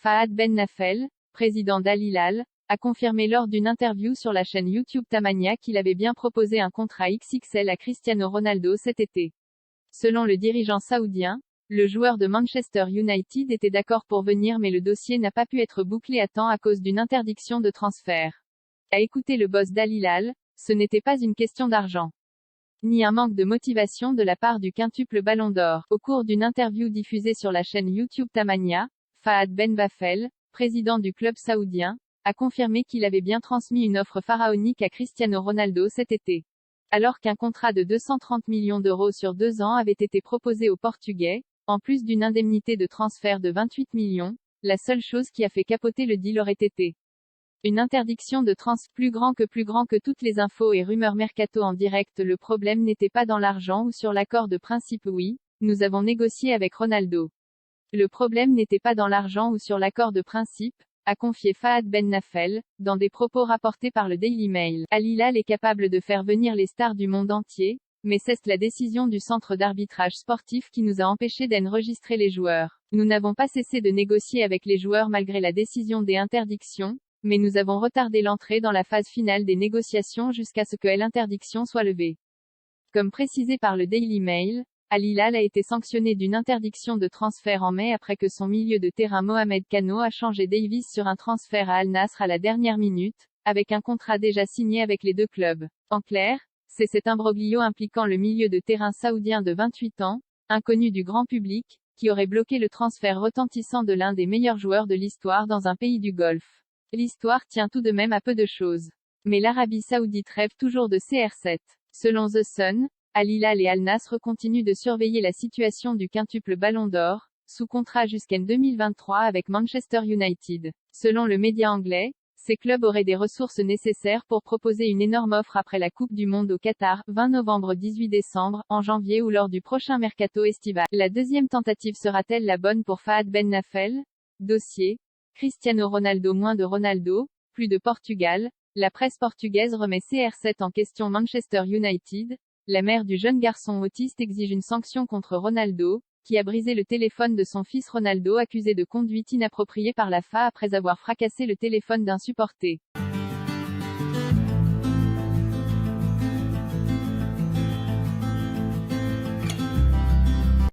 Fahad Ben Nafel, président d'Al Hilal, a confirmé lors d'une interview sur la chaîne YouTube Tamania qu'il avait bien proposé un contrat XXL à Cristiano Ronaldo cet été. Selon le dirigeant saoudien, le joueur de Manchester United était d'accord pour venir mais le dossier n'a pas pu être bouclé à temps à cause d'une interdiction de transfert. A écouter le boss d'Al Hilal, ce n'était pas une question d'argent, ni un manque de motivation de la part du quintuple Ballon d'Or. Au cours d'une interview diffusée sur la chaîne YouTube Tamania, Fahad Ben Nafel, président du club saoudien, a confirmé qu'il avait bien transmis une offre pharaonique à Cristiano Ronaldo cet été. Alors qu'un contrat de 230 millions d'euros sur 2 ans avait été proposé aux Portugais, en plus d'une indemnité de transfert de 28 millions, la seule chose qui a fait capoter le deal aurait été une interdiction de transfert. Plus grand que toutes les infos et rumeurs mercato en direct. Le problème n'était pas dans l'argent ou sur l'accord de principe. Oui, nous avons négocié avec Ronaldo. Le problème n'était pas dans l'argent ou sur l'accord de principe, a confié Fahad Ben Nafel, dans des propos rapportés par le Daily Mail. Al Hilal est capable de faire venir les stars du monde entier, mais c'est la décision du centre d'arbitrage sportif qui nous a empêché d'enregistrer les joueurs. Nous n'avons pas cessé de négocier avec les joueurs malgré la décision des interdictions, mais nous avons retardé l'entrée dans la phase finale des négociations jusqu'à ce que l'interdiction soit levée. Comme précisé par le Daily Mail, Al Hilal a été sanctionné d'une interdiction de transfert en mai après que son milieu de terrain Mohamed Kano a changé Davis sur un transfert à Al Nasr à la dernière minute, avec un contrat déjà signé avec les deux clubs. En clair, c'est cet imbroglio impliquant le milieu de terrain saoudien de 28 ans, inconnu du grand public, qui aurait bloqué le transfert retentissant de l'un des meilleurs joueurs de l'histoire dans un pays du Golfe. L'histoire tient tout de même à peu de choses. Mais l'Arabie Saoudite rêve toujours de CR7. Selon The Sun, Al Hilal et Al Nasr continuent de surveiller la situation du quintuple Ballon d'Or, sous contrat jusqu'en 2023 avec Manchester United. Selon le média anglais, ces clubs auraient des ressources nécessaires pour proposer une énorme offre après la Coupe du Monde au Qatar, 20 novembre-18 décembre, en janvier ou lors du prochain mercato estival. La deuxième tentative sera-t-elle la bonne pour Fahad Ben Nafel? Dossier. Cristiano Ronaldo moins de Ronaldo, plus de Portugal. La presse portugaise remet CR7 en question. Manchester United. La mère du jeune garçon autiste exige une sanction contre Ronaldo, qui a brisé le téléphone de son fils Ronaldo accusé de conduite inappropriée par la FA après avoir fracassé le téléphone d'un supporter.